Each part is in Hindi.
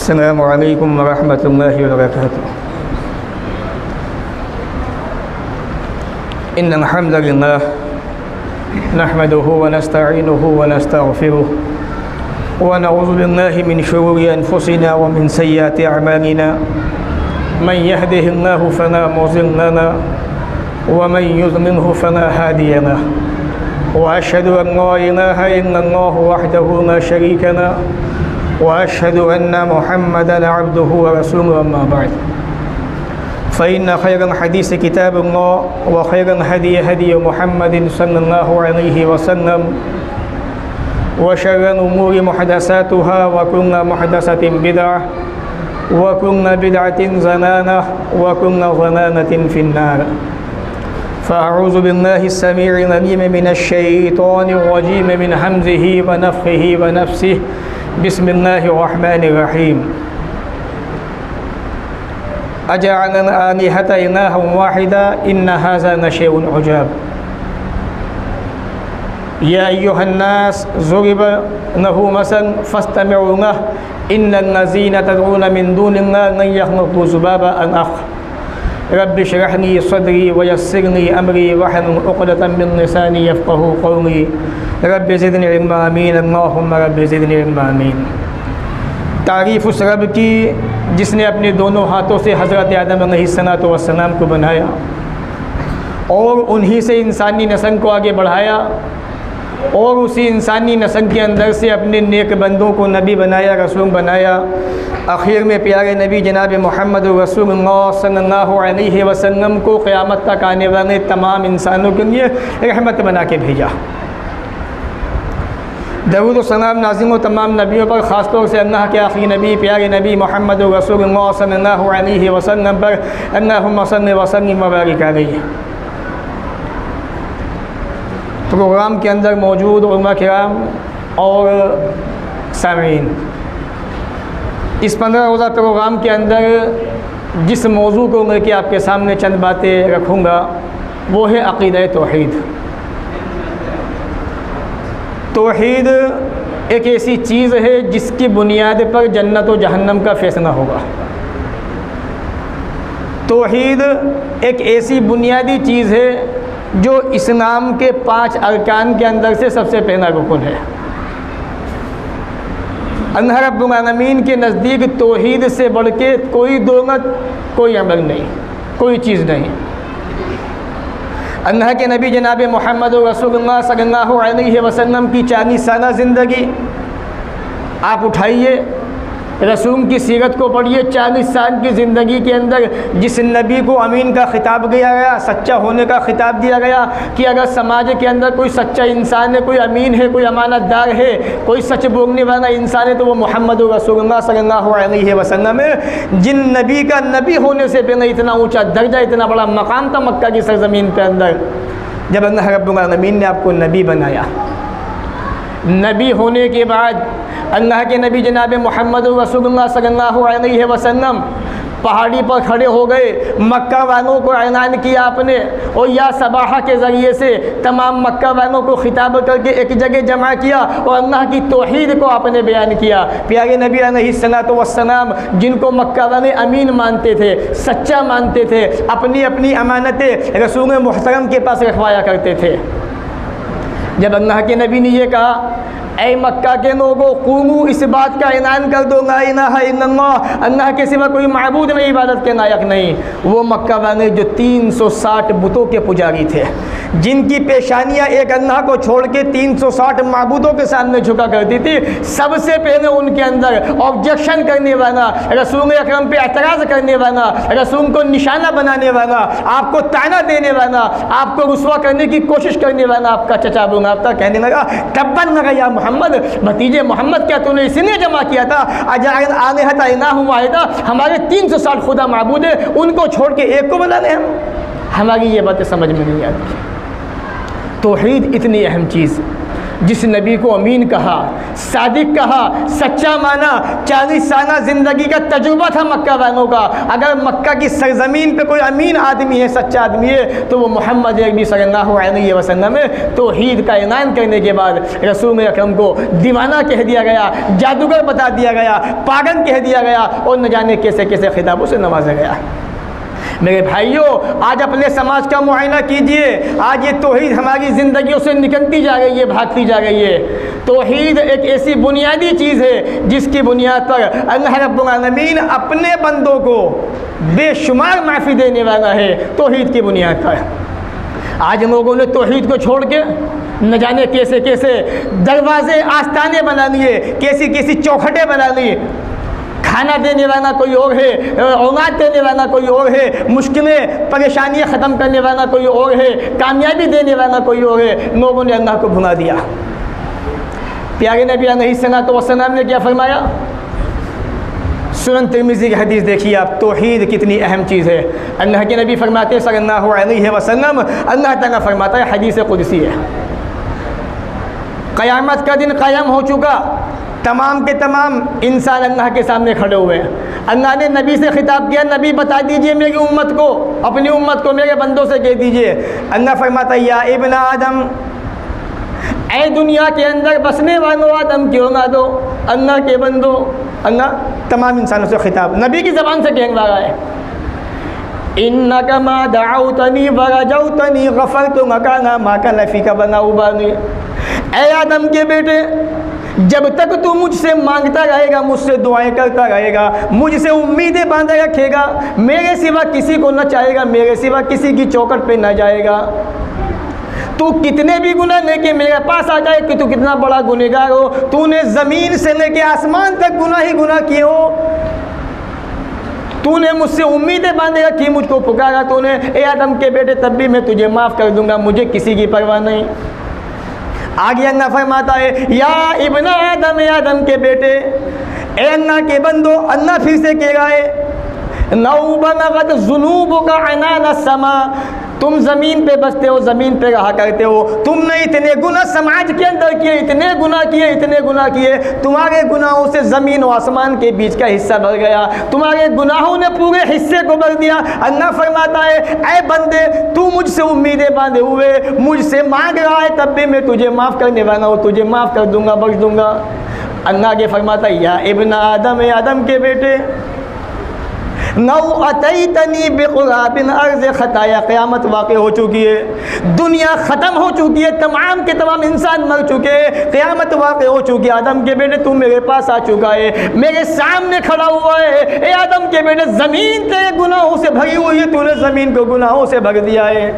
अस्सलामु अलैकुम वरहमतुल्लाहि वबरकातुहू। इन्नल हम्दलिल्लाह नहमदुहु व नस्तईनुहु व नस्तगफिरुह व नऊज़ु बिल्लाहि मिन शुरूरि अनफुसिना व मिन सय्यिआति अअमालिना मन यहदिहिल्लाहु फला मुज़िल्ल लहु व मन युज़लिल्हु फला हादिय लहु व अशहदु अन ला इलाहा इल्लल्लाहु वहदहु ला शरीका लहु व अशहदु अन्ना मुहम्मदन अब्दुहु व रसूलुहु अम्मा बअद फ़इन्न खैरल हदीस किताबुल्लाह व खैरल हदी हदी मुहम्मदिन सल्लल्लाहु अलैहि वसल्लम व शर्रल उमूरि मुहदसातुहा व कुल्लु मुहदसतिन बिदअह व कुल्लु बिदअतिन ज़लालह व कुल्लु ज़लालतिन फिन्नार। फ़अऊज़ु बिल्लाहि अस्समीइल अलीम मिनश शैतानिर रजीम मिन हम्ज़िहि व नफ़्ख़िहि व नफ़्सिहि। बिस्मिल्लाहिर रहमानिर रहीम। अजअलल आलिहता इलाहन वाहिदा इन्न हाज़ा लशैउन उजाब। या अय्युहन्नास ज़ुरिब लहु मसल फ़स्तमिऊ लह इन्नल लज़ीना तदऊन मिन दूनिल्लाह लन यख़्लुक़ू ज़ुबाबन अख़। रब्बि इश्रह ली सदरी व यस्सिर ली अमरी वहलुल उक़दतम मिन लिसानी यफ़क़हू क़ौली। रब्बि ज़िदनी इल्मा आमीन। अल्लाहुम्मा रब्बि ज़िदनी इल्मा आमीन। तारीफ़ उस रब की जिसने अपने दोनों हाथों से हज़रत आदम अलैहिस्सलातु वस्सलाम को बनाया और उन्हीं से इंसानी नस्ल को आगे बढ़ाया और उसी इंसानी नस्ल के अंदर से अपने नेक बंदों को नबी बनाया, रसूल बनाया। आखिर में प्यारे नबी जनाब मोहम्मद रसूलुल्लाह सल्लल्लाहु अलैहि वसल्लम को क़यामत तक आने वाले तमाम इंसानों के लिए रहमत बना के भेजा। दरूद व सलाम नाज़िल हो तमाम नबियों पर, ख़ास तौर से अल्लाह के आखिरी नबी प्यारे नबी मोहम्मद रसूलुल्लाह सल्लल्लाहु अलैहि वसल्लम पर अल्लाहुम्मा सल्लि व सल्लिम व बारिक अलैहि। प्रोग्राम के अंदर मौजूद उलमा किराम और सामीन, इस 15 रोज़ा प्रोग्राम के अंदर जिस मौजू को लेकर आपके सामने चंद बातें रखूँगा वो है अक़ीदा तौहीद। तौहीद एक ऐसी चीज़ है जिसकी बुनियाद पर जन्नत और जहन्नम का फ़ैसला होगा। तौहीद एक ऐसी बुनियादी चीज़ है जो इस्लाम के 5 अरकान के अंदर से सबसे पहला रुकन है। अल्लाह रब्बुल आलमीन के नज़दीक तौहीद से बढ़ के कोई दौलत, कोई अमल नहीं, कोई चीज़ नहीं। अल्लाह के नबी जनाब मोहम्मद रसूलुल्लाह सल्लल्लाहु अलैहि वसल्लम की 40 साल ज़िंदगी आप उठाइए, रसूल की सीरत को पढ़िए। 40 साल की ज़िंदगी के अंदर जिस नबी को अमीन का ख़िताब दिया गया, सच्चा होने का ख़िताब दिया गया कि अगर समाज के अंदर कोई सच्चा इंसान है, कोई अमीन है, कोई अमानतदार है, कोई सच बोलने वाला इंसान है तो वो मोहम्मद रसूलुल्लाह सल्लल्लाहु अलैहि वसल्लम है। जिन नबी का नबी होने से पहले इतना ऊँचा दर्जा, इतना बड़ा मकाम था मक्का की सरज़मीन के अंदर, जब अल्लाह रब्बुल आलमीन ने आपको नबी बनाया, नबी होने के बाद अल्लाह के नबी जनाब मोहम्मद रसूलुल्लाह सल्लल्लाहु अलैहि वसल्लम पहाड़ी पर खड़े हो गए। मक्का वालों को ऐलान किया आपने और या सबाहा के ज़रिए से तमाम मक्का वालों को ख़िताब करके एक जगह जमा किया और अल्लाह की तौहीद को आपने बयान किया। प्यारे नबी अलैहिस्सलातु वस्सलाम जिनको मक्का वाले अमीन मानते थे, सच्चा मानते थे, अपनी अपनी अमानतें रसूल मुहतरम के पास रखवाया करते थे। जब अल्लाह के नबी ने ये कहा, ऐ मक्का के लोगों, क़ूमू, इस बात का ऐलान कर दो ला इलाहा इल्लल्लाह, अल्लाह के सिवा कोई माबूद नहीं, इबादत के लायक नहीं। वो मक्का वाले जो 360 बुतों के पुजारी थे, जिनकी पेशानियाँ एक अल्लाह को छोड़ के 360 माबूदों के सामने झुका करती थी, सबसे पहले उनके अंदर ऑब्जेक्शन करने वाला, रसूल अकरम पे एतराज़ करने वाला, रसूल को निशाना बनाने वाला, आपको ताना देने वाला, आपको रुसवा करने की कोशिश करने वाला आपका चचा बुलाता, कहने लगा तब्बन लगा या मोहम्मद, भतीजे मोहम्मद, क्या तूने इसलिए जमा किया था अजअल आलिहता इलाहन वाहिदा, हमारे 360 खुदा माबूद है, उनको छोड़ के एक को बना लें हम? हमारी ये बातें समझ में नहीं आती। तौहीद इतनी अहम चीज़, जिस नबी को अमीन कहा, सादिक कहा, सच्चा माना, 40 साल ज़िंदगी का तजुर्बा था मक्का वालों का। अगर मक्का की सरजमीन पे कोई अमीन आदमी है, सच्चा आदमी है, तो वो मोहम्मद अरबी सल्लल्लाहु अलैहि वसल्लम है। तौहीद का ऐलान करने के बाद रसूल अकरम को दीवाना कह दिया गया, जादूगर बता दिया गया, पागल कह दिया गया और न जाने कैसे कैसे खिताबों से नवाजा गया। मेरे भाइयों, आज अपने समाज का मुआयना कीजिए। आज ये तौहीद हमारी ज़िंदगियों से निकलती जा रही है, भागती जा रही है। तौहीद एक ऐसी बुनियादी चीज़ है जिसकी बुनियाद पर अल्लाह रब्बुल आलमीन अपने बंदों को बेशुमार माफ़ी देने वाला है, तौहीद की बुनियाद पर। आज लोगों ने तौहीद को छोड़ के न जाने कैसे कैसे दरवाजे आस्ताने बना लिए, कैसी कैसी चौखटें बना ली। खाना देने वाला कोई और है, औलाद देने वाला कोई और है, मुश्किलें परेशानियां ख़त्म करने वाला कोई और है, कामयाबी देने वाला कोई और है। लोगों ने अल्लाह को भुला दिया। प्यारे नबी अलैहिस्सलातु वस्सलाम ने क्या फरमाया? सुनन तिर्मिज़ी की हदीस देखिए आप, तौहीद कितनी अहम चीज़ है। अल्लाह के नबी फरमाते हैं सल्लल्लाहु अलैहि वसल्लम, अल्लाह ताला फरमाता है, हदीस कुदसी है, क़यामत का दिन क़याम हो चुका, तमाम के तमाम इंसान अल्लाह के सामने खड़े हुए हैं। अल्लाह ने नबी से खिताब किया, नबी बता दीजिए मेरी उम्मत को, अपनी उम्मत को, मेरे बंदों से कह दीजिए। अल्लाह फरमाता है, या इब्न आदम, ऐ दुनिया के अंदर बसने वालों आदम क्यों ना दो, अल्लाह के बंदो। अल्लाह तमाम इंसानों से खिताब नबी की ज़बान से कहने वाला है। इन्नका मा दअउतनी व रजौतनी गफ़रतु मकाना मा कान फ़ीका बना उबानी। ऐ आदम के बेटे, जब तक तू मुझसे मांगता रहेगा, मुझसे दुआएं करता रहेगा, मुझसे उम्मीदें बांधे रखेगा, मेरे सिवा किसी को न चाहेगा, मेरे सिवा किसी की चौखट पे न जाएगा, तू कितने भी गुनाह लेके मेरे पास आ जाए कि तू कितना बड़ा गुनहगार हो, तूने ज़मीन से लेके आसमान तक गुनाह ही गुनाह किए हो, तूने मुझसे उम्मीदें बांधे रखी, मुझको पुकारा तूने, ए आदम के बेटे, तब भी मैं तुझे माफ़ कर दूंगा, मुझे किसी की परवाह नहीं। आगे अल्लाह फरमाता है, या इब्न आदम, आदम के बेटे, ए अल्लाह के बंदो, अल्लाह फिर से कह रहा है, नौ बलगत ज़ुनूबुका अनान समा, तुम ज़मीन पे बसते हो, ज़मीन पे रहा करते हो, तुमने इतने गुनाह समाज के अंदर किए, इतने गुनाह किए, इतने गुनाह किए, तुम्हारे गुनाहों से ज़मीन और आसमान के बीच का हिस्सा भर गया, तुम्हारे गुनाहों ने पूरे हिस्से को भर दिया। अल्लाह फरमाता है, ऐ बंदे, तू मुझसे उम्मीदें बांधे हुए मुझसे मांग रहा है, तब भी मैं तुझे माफ़ करने वाला हूँ, तुझे माफ़ कर दूँगा, बख्श दूँगा। अल्लाह के फरमाता है, या इब्न आदम, आदम के बेटे, नौ अतैतनी बिक़ुराबिन अर्ज़ खताया, क़यामत वाक़ई हो चुकी है, दुनिया ख़त्म हो चुकी है, तमाम के तमाम इंसान मर चुके हैं, क़यामत वाक़ई हो चुकी है। आदम के बेटे, तू मेरे पास आ चुका है, मेरे सामने खड़ा हुआ है। ए आदम के बेटे, ज़मीन तेरे गुनाहों से भरी हुई है, तूने ज़मीन को गुनाहों से भर दिया है,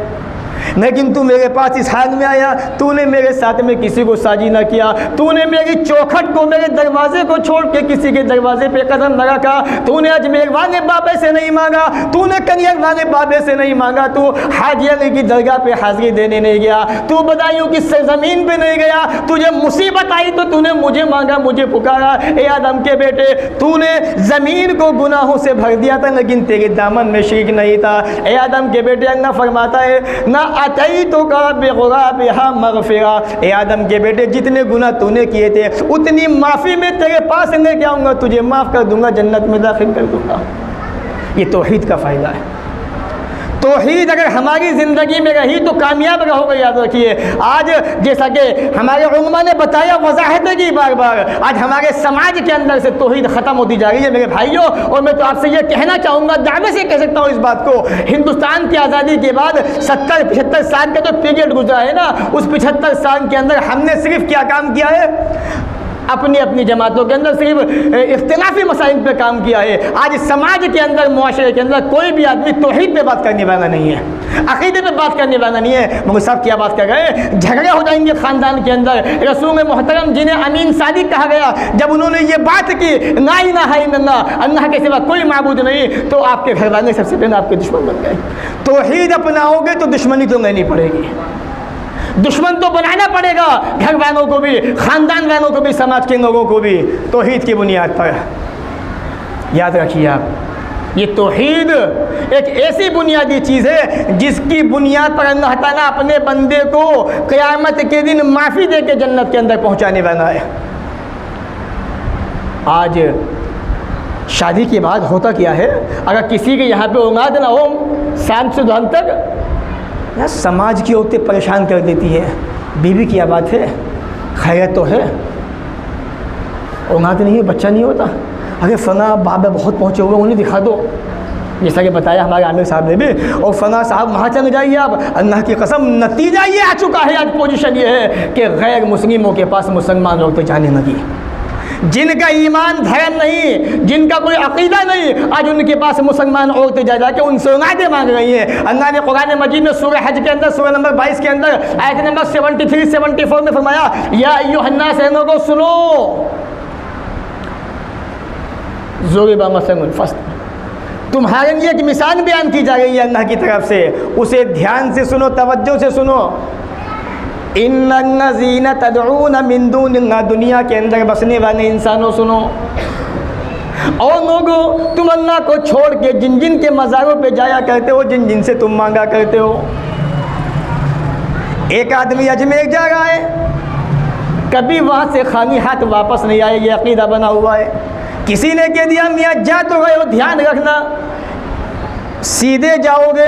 लेकिन तू मेरे पास इस हाल में आया, तूने मेरे साथ में किसी को साजी ना किया, तूने मेरी चौखट को, मेरे दरवाजे को छोड़ के किसी के दरवाजे पे कदम न रखा, तूने अजमेर वाले बाबे से नहीं मांगा, तूने कनियर वाले बाबे से नहीं मांगा, तू हाजी अली की दरगाह पे हाजिरी देने नहीं गया, तू बदायूं की सरजमीन पे नहीं गया, तुझे मुसीबत आई तो तूने मुझे मांगा, मुझे पुकारा। ए आदम के बेटे, तूने ज़मीन को गुनाहों से भर दिया था, लेकिन तेरे दामन में शिरक नहीं था। ए आदम के बेटे, अल्लाह फरमाता है, ना अतैतु का बिग़ुराबिहा मग़फ़िरा, ए आदम के बेटे, जितने गुनाह तूने किए थे उतनी माफ़ी में तेरे पास लेके आऊँगा, तुझे माफ़ कर दूँगा, जन्नत में दाखिल कर दूँगा। ये तौहीद का फ़ायदा है। तौहीद अगर हमारी ज़िंदगी में रही तो कामयाब रहोगे, याद रखिए। आज जैसा कि हमारे उलमा ने बताया, वज़ाहत की बार बार, आज हमारे समाज के अंदर से तौहीद ख़त्म होती जा रही है मेरे भाइयों। और मैं तो आपसे ये कहना चाहूँगा, दावे से कह सकता हूँ इस बात को, हिंदुस्तान की आज़ादी के बाद 70-75 साल का जो पीरियड गुजरा है ना, उस 75 साल के अंदर हमने सिर्फ क्या काम किया है? अपनी अपनी जमातों के अंदर सिर्फ इख्तिलाफी मसाइल पे काम किया है। आज समाज के अंदर, मुआशरे के अंदर कोई भी आदमी तौहीद पे बात करने वाला नहीं है, अक़ीदे पे बात करने वाला नहीं है। मगर सब क्या बात कर रहे हैं? झगड़े हो जाएंगे ख़ानदान के अंदर। रसूल मोहतरम जिन्हें अमीन सादिक कहा गया, जब उन्होंने ये बात की, ला इलाहा इल्लल्लाह, अल्लाह के सिवा कोई माबूद नहीं, तो आपके घर वाले सबसे पहले आपके दुश्मन बन गए। तौहीद अपनाओगे तो दुश्मनी तो लेनी पड़ेगी, दुश्मन तो बनाना पड़ेगा, घर वालों को भी, ख़ानदान वालों को भी, समाज के लोगों को भी, तौहीद की बुनियाद पर। याद रखिए आप, ये तौहीद एक ऐसी बुनियादी चीज़ है जिसकी बुनियाद पर अल्लाह ताला अपने बंदे को क़यामत के दिन माफ़ी दे के जन्नत के अंदर पहुंचाने वाला है। आज शादी के बाद होता क्या है, अगर किसी के यहाँ पे औलाद ना हो शाम से दोपहर तक, यार समाज की औरतें परेशान कर देती है। बीवी की बात है, खैर तो है, औलाद नहीं है, बच्चा नहीं होता, अरे फना बाबा बहुत पहुँचे हुए उन्हें दिखा दो, जैसा कि बताया हमारे आमिर साहब ने भी, और फना साहब वहाँ चले जाइए आप। अल्लाह की कसम नतीजा ये आ चुका है, आज पोजीशन ये है कि गैर मुस्लिमों के पास मुसलमान लोग तो जाने लगी। जिनका ईमान धर्म नहीं, जिनका कोई अकीदा नहीं, आज उनके पास मुसलमान औरतें जा जाके उनसे औलादें मांग रही हैं। अल्लाह ने कुरान मजीद में सूरह हज के अंदर सूरह नंबर 22 के अंदर आयत नंबर 73-74 में फरमाया, या अय्युहन्नास को सुनो, ज़ुरिबा मसलुन फस्त, तुम्हारे लिए एक मिसाल बयान की जा रही है अल्लाह की तरफ से, उसे ध्यान से सुनो, तवज्जो से सुनो। इन्नल्लज़ीना तदऊना मिन दूनिल्लाह, दुनिया के अंदर बसने वाले इंसानों सुनो, और लोगों तुम अल्लाह को छोड़ के जिन जिन के मज़ारों पे जाया करते हो, जिन जिन से तुम मांगा करते हो। एक आदमी अजमेर जा रहा है, कभी वहाँ से खाली हाथ वापस नहीं आए, ये अकीदा बना हुआ है। किसी ने कह दिया मियाँ जा तो गए हो, ध्यान रखना सीधे जाओगे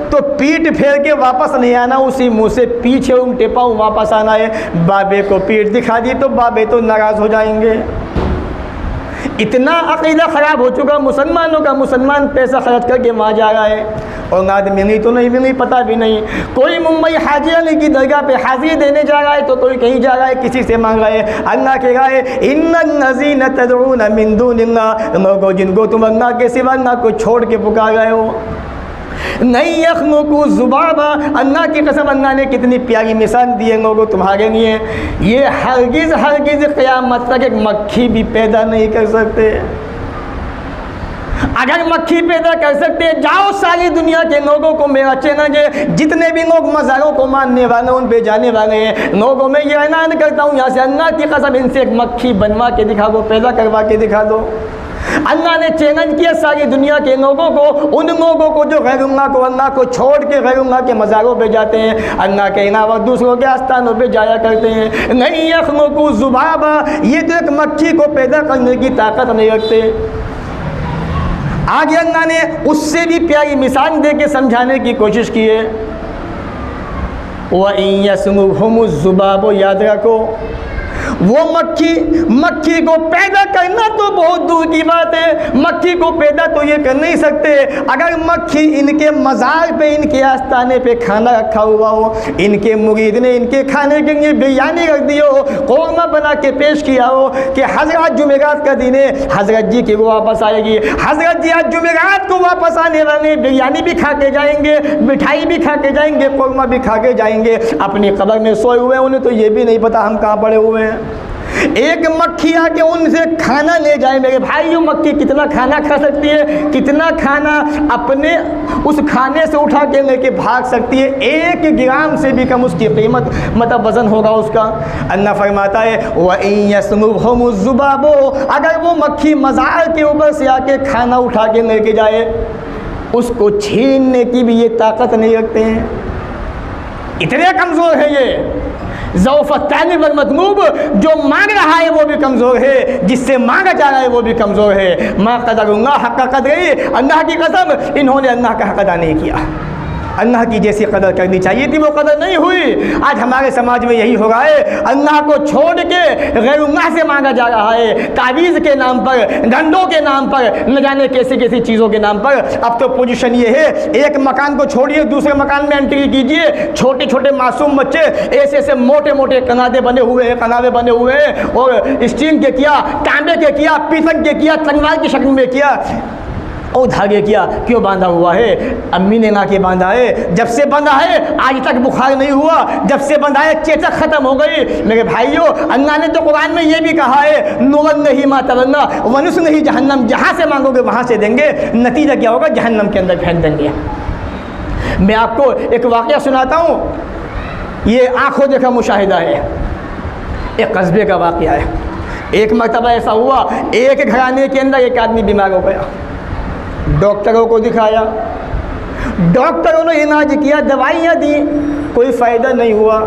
तो पीठ फेर के वापस नहीं आना, उसी मुंह से पीछे उल्टे पाँव वापस आना है। बाबे को पीठ दिखा दी तो बाबे तो नाराज़ हो जाएंगे। इतना अकीदा ख़राब हो चुका मुसलमानों का, मुसलमान पैसा खर्च करके वहाँ जा रहा है, औलाद मिली तो नहीं मिली पता भी नहीं। कोई मुंबई हाजी अली की दरगाह पे हाजिरी देने जा रहा है तो कोई कहीं जा रहा है, किसी से मांग रहा है। अल्लाह के रहा है इन्नल्लज़ीना तदऊना मिन दूनिल्लाह, लोगों जिनको तुम अल्लाह के सिवा अल्लाह को छोड़ के पुकार रहे हो, नहीं यख्लुकु ज़ुबाबा, अल्लाह की कसम अल्लाह ने कितनी प्यारी मिसाल दी है लोगों तुम्हारे लिए, ये हरगिज़ हरगिज़ क़यामत तक एक मक्खी भी पैदा नहीं कर सकते। अगर मक्खी पैदा कर सकते, जाओ सारी दुनिया के लोगों को मेरा चैलेंज है, जितने भी लोग मज़ारों को मानने वाले उन पे जाने वाले हैं, लोगों में ये ऐलान करता हूँ यहाँ से, अल्लाह की कसम इनसे एक मक्खी बनवा के दिखा दो, पैदा करवा के दिखा दो। अल्लाह ने चैलेंज किया सारी दुनिया के लोगों को, उन लोगों को जो गैरुल्लाह को, अल्लाह को छोड़ के गैरुल्लाह के मज़ारों पे जाते हैं, अल्लाह के अलावा दूसरों के आस्थानों पे जाया करते हैं। नहीं यख्लुकु ज़ुबाबा, ये तो एक मक्खी को पैदा करने की ताकत नहीं रखते। आगे अल्लाह ने उससे भी प्यारी मिसाल दे के समझाने की कोशिश की है। व इन यसमुहुमु ज़ुबाबु, याद रखो वो मक्खी को पैदा करना तो बहुत दूर की बात है, मक्खी को पैदा तो ये कर नहीं सकते। अगर मक्खी इनके मज़ार पे, इनके आस्थाने पे खाना रखा हुआ हो, इनके मुरीद ने इनके खाने के लिए बिरयानी रख दी हो, कौरमा बना के पेश किया हो कि हज़रत जुमेरात का दिन है, हज़रत जी की वो वापस आएगी, हज़रत जी आज जुमेरात को वापस आने वाले, बिरयानी भी खा के जाएंगे, मिठाई भी खा के जाएंगे, कौरमा भी खा के जाएंगे, अपनी कब्र में सोए हुए, उन्हें तो ये भी नहीं पता हम कहाँ पड़े हुए हैं। एक मक्खी आके उनसे खाना ले जाए, मेरे भाई वो मक्खी कितना खाना खा सकती है, कितना खाना अपने उस खाने से उठा के लेके भाग सकती है, 1 ग्राम से भी कम उसकी कीमत मतलब वज़न होगा उसका। अल्लाह फरमाता है व इन यसमुहुमु ज़ुबाबु, अगर वो मक्खी मज़ार के ऊपर से आके खाना उठा के लेके जाए, उसको छीनने की भी ये ताकत नहीं रखते हैं, इतने कमज़ोर है ये। ज़ौफ़त्तालिब वल मतलूब, जो मांग रहा है वो भी कमज़ोर है, जिससे मांगा जा रहा है वो भी कमज़ोर है। मा क़दरुल्लाह हक़्क़ क़द्रिही, अल्लाह की कसम इन्होंने अल्लाह का हक़ अदा नहीं किया। अल्लाह की जैसी कदर करनी चाहिए थी वो कदर नहीं हुई। आज हमारे समाज में यही हो रहा है, अल्लाह को छोड़ के गैरुल्लाह से मांगा जा रहा है, तावीज़ के नाम पर, गंडों के नाम पर, न जाने कैसी कैसी चीज़ों के नाम पर। अब तो पोजीशन ये है, एक मकान को छोड़िए दूसरे मकान में एंट्री कीजिए, छोटे छोटे मासूम बच्चे ऐसे ऐसे मोटे मोटे कनादे बने हुए हैं, कनावे बने हुए हैं, और स्टील के किया, तांबे के किया, पीतल के किया, तलवार की शक्ल में किया, और धागे किया। क्यों बांधा हुआ है? अम्मी ने ला के बांधा है। जब से बंधा है आज तक बुखार नहीं हुआ, जब से बंधा है चेचक ख़त्म हो गई। मेरे भाइयों, अल्लाह ने तो कुरान में ये भी कहा है, नुवल्लिही मा तवल्ला व नुस्लिही जहन्नम, जहाँ से मांगोगे वहाँ से देंगे, नतीजा क्या होगा? जहन्नम के अंदर फेंक देंगे। मैं आपको एक वाक़या सुनाता हूँ, ये आँखों देखा मुशाहिदा है, एक कस्बे का वाक़या है। एक मरतबा ऐसा हुआ, एक घराने के अंदर एक आदमी बीमार हो गया। डॉक्टरों को दिखाया, डॉक्टरों ने इलाज किया, दवाइयाँ दी, कोई फ़ायदा नहीं हुआ।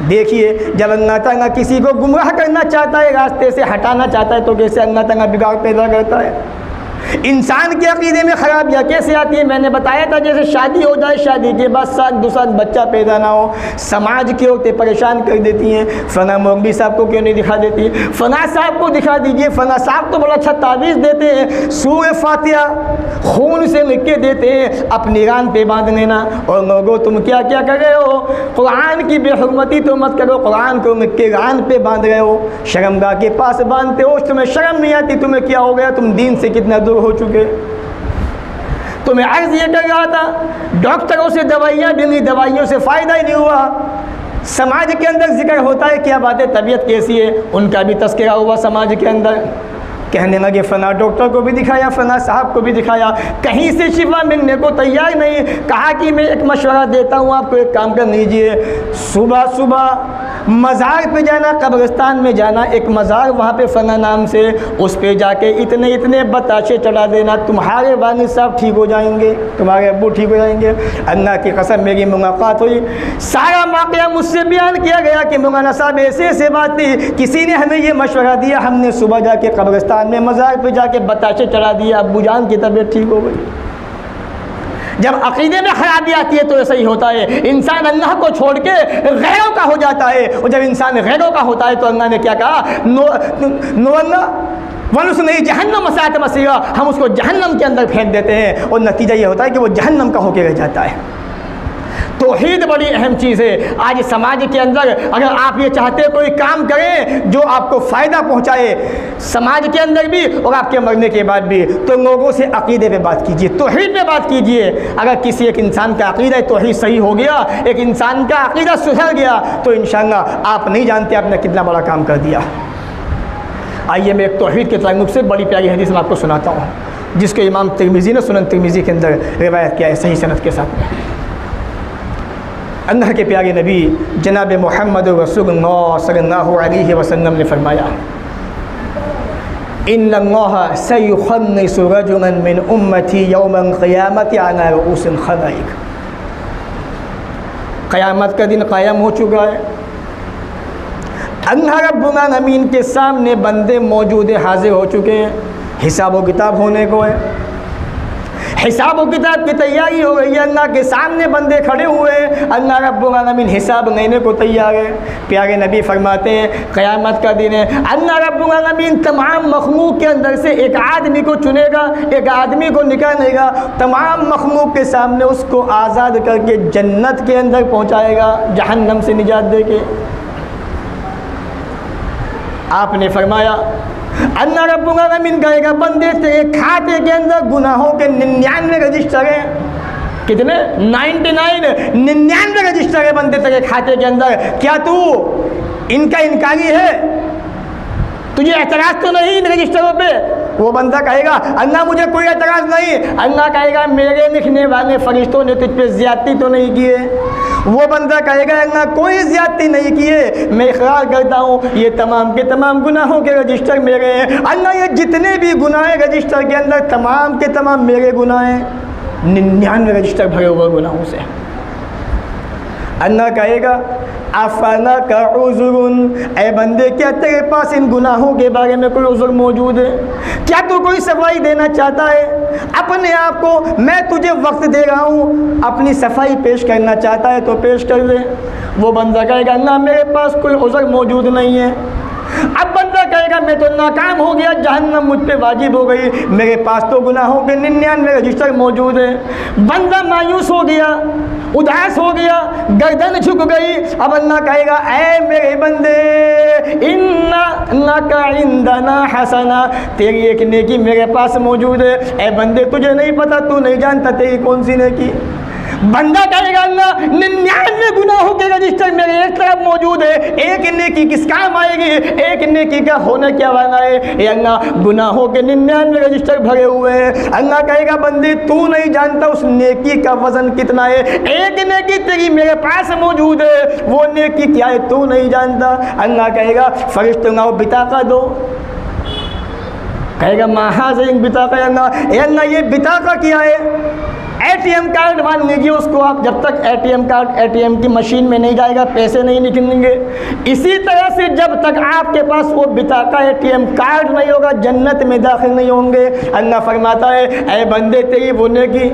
देखिए, जब अल्लाह ताला किसी को गुमराह करना चाहता है, रास्ते से हटाना चाहता है, तो कैसे अल्लाह ताला बिगाड़ पैदा करता है। इंसान के अक़ीदे में ख़राबियाँ कैसे आती है? मैंने बताया था, जैसे शादी हो जाए, शादी के बाद साथ दूसरा बच्चा पैदा ना हो, समाज की औरतें परेशान कर देती हैं। फ़ना मौलवी साहब को क्यों नहीं दिखा देती? फ़ना साहब को दिखा दीजिए, फ़ना साहब तो बड़ा अच्छा तावीज़ देते हैं, सूरह फातिहा खून से लिख के देते हैं, अपनी रान पे बांध लेना। और लोगों, तुम क्या क्या कर रहे हो? कुरान की बेहुरमती तो मत करो, कुरान को लिख के रान पे बांध रहे हो, शर्मगाह के पास बांधते हो, तुम्हें शर्म नहीं आती? तुम्हें क्या हो गया? तुम दीन से कितना दूर हो चुके। तो मैं अर्ज़ ये कर रहा था, डॉक्टरों से दवाइयाँ भी नहीं, दवाइयों से फ़ायदा ही नहीं हुआ। समाज के अंदर जिक्र होता है, क्या बात है, तबीयत कैसी है, उनका भी तस्करा हुआ समाज के अंदर। कहने लगे फ़ना डॉक्टर को भी दिखाया, फ़ना साहब को भी दिखाया, कहीं से शिफा मिलने को तैयार नहीं। कहा कि मैं एक मशवरा देता हूँ आपको, एक काम कर लीजिए, सुबह सुबह मज़ार पे जाना, कब्रिस्तान में जाना, एक मज़ार वहाँ पे फ़ना नाम से, उस पे जाके इतने इतने बताशे चढ़ा देना, तुम्हारे वालिद साहब ठीक हो जाएंगे, तुम्हारे अब्बू ठीक हो जाएंगे। अल्लाह की कसम, मेरी मुलाकात हुई, सारा वाक़या मुझसे बयान किया गया कि मौलाना साहब ऐसे ऐसे बात थी, किसी ने हमें ये मशवरा दिया, हमने सुबह जाके कब्रिस्तान में मज़ार पे जाके बताशे चढ़ा दिया, अब्बू जान की तबीयत ठीक हो गई। जब अक़ीदे में खराबी आती है तो ऐसा ही होता है, इंसान अल्लाह को छोड़ के गैरों का हो जाता है। और जब इंसान गैरों का होता है तो अल्लाह ने क्या कहा, वनुस नहीं जहन्नम मसात मसीहा, हम उसको जहन्नम के अंदर फेंक देते हैं, और नतीजा ये होता है कि वो जहन्नम का होकर रह जाता है। तौहीद बड़ी अहम चीज़ है। आज समाज के अंदर अगर आप ये चाहते हैं कोई काम करें जो आपको फ़ायदा पहुंचाए समाज के अंदर भी और आपके मरने के बाद भी, तो लोगों से अक़ीदे पे बात कीजिए, तौहीद पे बात कीजिए। अगर किसी एक इंसान का अक़ीदा तौहीद सही हो गया, एक इंसान का अक़ीदा सुधर गया, तो इंशाअल्लाह आप नहीं जानते आपने कितना बड़ा काम कर दिया। आइए मैं एक तौहीद के ताल्लुक़ से बड़ी प्यारी हदीस मैं आपको सुनाता हूँ, जिसको इमाम तिरमिज़ी ने सुनन तिरमिज़ी के अंदर रिवायत किया है सही सनद के साथ में। अल्लाह के प्यारे नबी जनाब मोहम्मद रसूलुल्लाह सल्लल्लाहु अलैहि वसल्लम ने फरमाया, इन्नल्लाह सयुख़न्निसु रजुलन मिन उम्मती यौमल क़ियामति अला रुऊसिल ख़लाइक़। क़यामत का दिन कायम हो चुका है, अल्लाह रब्बुल आलमीन के सामने बंदे मौजूद हाजिर हो चुके हैं, हिसाब व किताब होने को है, हिसाब व किताब की तैयारी हो गई है, अल्लाह के सामने बंदे खड़े हुए हैं, अल्लाह रब्बुल आलमीन हिसाब लेने को तैयार है। प्यारे नबी फरमाते हैं क़यामत का दिन है, अल्लाह रब्बुल आलमीन तमाम मखलूक के अंदर से एक आदमी को चुनेगा, एक आदमी को निकालेगा, तमाम मखलूक के सामने उसको आज़ाद करके जन्नत के अंदर पहुँचाएगा, जहन्नम से निजात दे के। आपने फरमाया अल्लाह रब्बुल आलमीन कहेगा, बंदे तेरे खाते के अंदर गुनाहों के 99 रजिस्टर हैं। कितने? 99 रजिस्टर है बंदे तेरे खाते के अंदर। क्या तू इनका इनकारी है? तुझे एतराज़ तो नहीं इन रजिस्टरों पे? वो बंदा कहेगा अल्लाह मुझे कोई एतराज़ नहीं। अल्लाह कहेगा मेरे लिखने वाले फरिश्तों ने तुझ पे ज़्यादती तो नहीं किए? वो बंदा कहेगा अल्लाह कोई ज़्यादती नहीं किए, मैं इक़रार करता हूँ ये तमाम के तमाम गुनाहों के रजिस्टर मेरे हैं। अल्लाह ये जितने भी गुनाह रजिस्टर के अंदर तमाम के तमाम मेरे गुनाह हैं, 99 रजिस्टर भरे हुए गुनाहों से। अल्लाह कहेगा अफ़ला का उज़्रुन, ए बंदे क्या तेरे पास इन गुनाहों के बारे में कोई उज़्र मौजूद है? क्या तू कोई सफाई देना चाहता है अपने आप को? मैं तुझे वक्त दे रहा हूँ, अपनी सफाई पेश करना चाहता है तो पेश कर दे। वो बंदा कहेगा ना मेरे पास कोई उज़्र मौजूद नहीं है। अब बंदा कहेगा मैं तो नाकाम हो गया, जहन्नम मुझ पे वाजिब हो गई, मेरे पास तो गुनाहों के 99 रजिस्टर मौजूद है। बंदा मायूस हो गया, उदास हो गया, गर्दन झुक गई। अब अल्लाह कहेगा ऐ मेरे बंदे इन्ना का इंदना हसना, तेरी एक नेकी मेरे पास मौजूद है। ऐ बंदे तुझे नहीं पता, तू नहीं जानता तेरी कौन सी नेकी। बंदा कहेगा अल्लाह 99 गुनाहों के रजिस्टर मेरे एक तरफ मौजूद है, एक नेकी किस काम आएगी? एक नेकी का होना क्या वाला है? ये अल्लाह गुनाहों के 99 रजिस्टर भरे हुए हैं। अल्लाह कहेगा बंदी तू नहीं जानता उस नेकी का वजन कितना है, एक नेकी तेरी मेरे पास मौजूद है, वो नेकी क्या है तू नहीं जानता। अल्लाह कहेगा फरिश्तों को बिताका दो। कहेगा महाज़ बिताका अल्लाह ये बिताका क्या है? ATM कार्ड मान लीजिए, उसको आप जब तक ATM कार्ड ATM की मशीन में नहीं जाएगा पैसे नहीं निकलेंगे। इसी तरह से जब तक आपके पास वो बिताका ATM कार्ड नहीं होगा जन्नत में दाखिल नहीं होंगे। अल्लाह फरमाता है ऐ बंदे तेरी बोलने की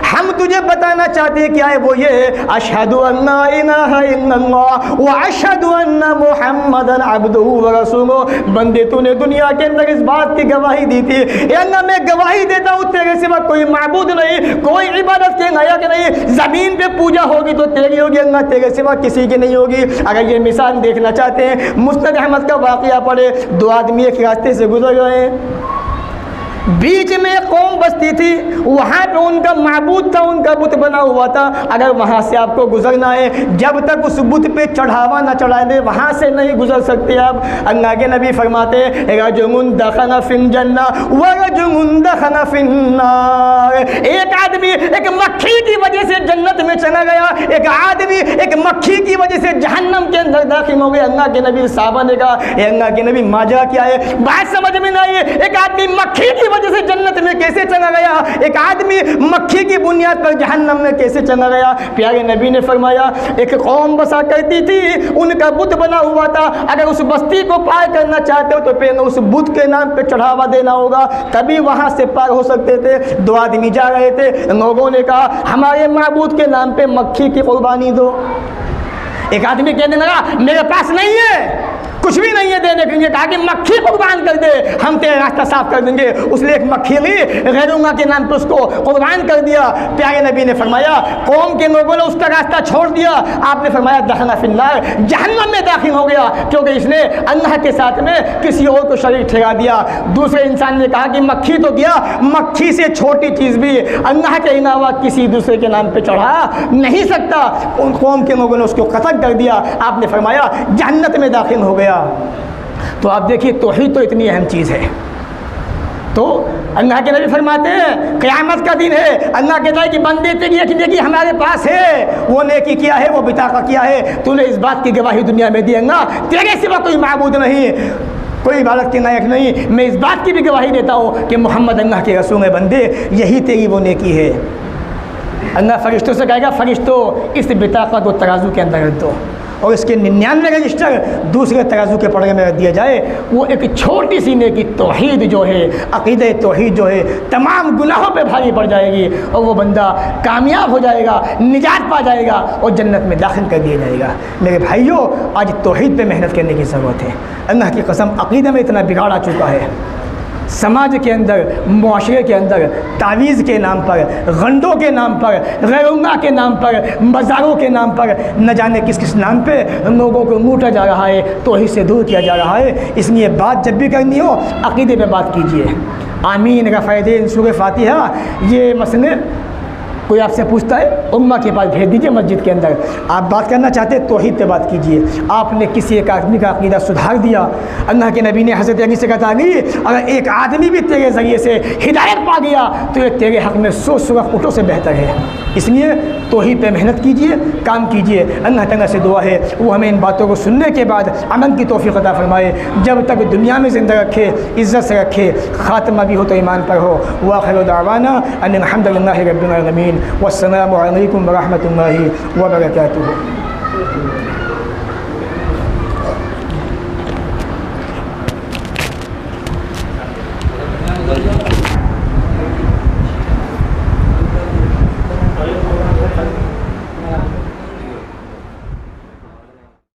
हम तुझे बताना चाहते हैं क्या है, वो ये है अशहदु अन्ना इलाहा इल्लल्लाह व अशहदु अन्ना मुहम्मदन अब्दुहु व रसूलुहु। बंदे तूने दुनिया के अंदर इस बात की गवाही दी थी, अल्लाह मैं गवाही देता हूँ तेरे सिवा कोई माबूद नहीं, कोई इबादत के लायक नहीं, ज़मीन पे पूजा होगी तो तेरी होगी, अल्लाह तेरे सिवा किसी की नहीं होगी। अगर ये मिसाल देखना चाहते हैं, मुस्नद अहमद का वाक़या पढ़े। दो आदमी एक रास्ते से गुजर गए, बीच में एक कौम बसती थी, वहाँ पे उनका माबूद था, उनका बुत बना हुआ था। अगर वहाँ से आपको गुजरना है, जब तक उस बुत पे चढ़ावा ना चढ़ा दे वहाँ से नहीं गुजर सकते आप। अल्लाह के नबी फरमाते रजुमुन दखला फिल जन्ना व रजुमुन दखला फिन नार। एक आदमी एक मक्खी की वजह से जन्नत में चला गया, एक आदमी एक मक्खी की वजह से जहन्नम के अंदर दाखिल हो गया। अल्लाह के नबी साहबा ने कहा अल्लाह के नबी माजा क्या है? बात समझ में नहीं है, एक आदमी मक्खी की वजह से जन्नत में कैसे चला गया, एक आदमी मक्खी की बुनियाद पर जहन्नम में कैसे चला गया? प्यारे नबी ने फरमाया एक कौम बसा करती थी, उनका बुत बना हुआ था, अगर उस बस्ती को पार करना चाहते हो तो पहले उस बुत के नाम पे चढ़ावा देना होगा, तभी वहां से पार हो सकते थे। दो आदमी जा रहे थे, लोगों ने कहा हमारे माबूद के नाम पे मक्खी की कुर्बानी दो। एक आदमी कहने लगा मेरे पास नहीं है, कुछ भी नहीं है देने के लिए। कहा कि मक्खी कुर्बान कर दे, हम तेरा रास्ता साफ कर देंगे। उसने एक मक्खी ली, गैरुल्लाह के नाम पे उसको कुर्बान कर दिया। प्यारे नबी ने फरमाया कौम के लोगों ने उसका रास्ता छोड़ दिया। आपने फरमाया दखला फिन्नार, जहन्नम में दाखिल हो गया, क्योंकि इसने अल्लाह के साथ में किसी और को शरीक ठहरा दिया। दूसरे इंसान ने कहा कि मक्खी तो गया, मक्खी से छोटी चीज़ भी अल्लाह के अलावा किसी दूसरे के नाम पे चढ़ा नहीं सकता। उन कौम के लोगों ने उसको कत्ल कर दिया। आपने फरमाया जन्नत में दाखिल हो गया। तो आप देखिए तौहीद तो इतनी अहम चीज़ है। तो अल्लाह के नबी फरमाते हैं क़यामत का दिन है, अल्लाह कहता है कि बंदे तेरी एक नेकी हमारे पास है, वो नेकी क्या है, वो बिताका क्या है, तूने इस बात की गवाही दुनिया में दी अल्लाह तेरे सिवा कोई माबूद नहीं, कोई इबादत के लायक नहीं। मैं इस बात की भी गवाही देता हूँ कि मोहम्मद अल्लाह के रसूल है, बंदे यही तेरी वो नेकी है। अल्लाह फरिश्तों से कहेगा फरिश्तों इस बिताका को तराजू के अंदर रख दो और इसके 99 रजिस्टर दूसरे तराजू के पड़े में रख दिया जाए। वो एक छोटी सी नेकी तौहीद जो है, अक़ीदे तौहीद जो है, तमाम गुनाहों पे भारी पड़ जाएगी और वो बंदा कामयाब हो जाएगा, निजात पा जाएगा और जन्नत में दाखिल कर दिया जाएगा। मेरे भाइयों आज तौहीद पे मेहनत करने की ज़रूरत है। अल्लाह की कसम अक़ीदे में इतना बिगाड़ आ चुका है, समाज के अंदर, मुआशरे के अंदर तावीज़ के नाम पर, गंडों के नाम पर, गैरुल्लाह के नाम पर, मज़ारों के नाम पर, न जाने किस किस नाम पे लोगों को लूटा जा रहा है, तौहीद से दूर किया जा रहा है। इसलिए बात जब भी करनी हो अक़ीदे पे बात कीजिए। आमीन रफ़ायदैन सूरह फातिहा, ये मसले कोई आपसे पूछता है उम्मा के पास भेज दीजिए मस्जिद के अंदर। आप बात करना चाहते हैं तौहीद पे बात कीजिए। आपने किसी एक आदमी का अक़ीदा सुधार दिया, अल्लाह के नबी ने हज़रत अली से कहा अली अगर एक आदमी भी तेरे ज़रिए से हिदायत पा गया तो ये तेरे हक़ में 100 सुबह ऊँटों से बेहतर है। इसलिए तौहीद पे मेहनत कीजिए, काम कीजिए। अल्लाह ताला से दुआ है वो हमें इन बातों को सुनने के बाद अमल की तौफ़ीक़ अता फ़रमाए, जब तक दुनिया में ज़िंदा रखे, इज़्ज़त से रखे, ख़ात्मा भी हो तो ईमान पर हो। व आख़िरु दावाना अनिल हम्दुलिल्लाहि रब्बिल आलमीन। वस्सलामु अलैकुम व रहमतुल्लाहि व बरकातुहू।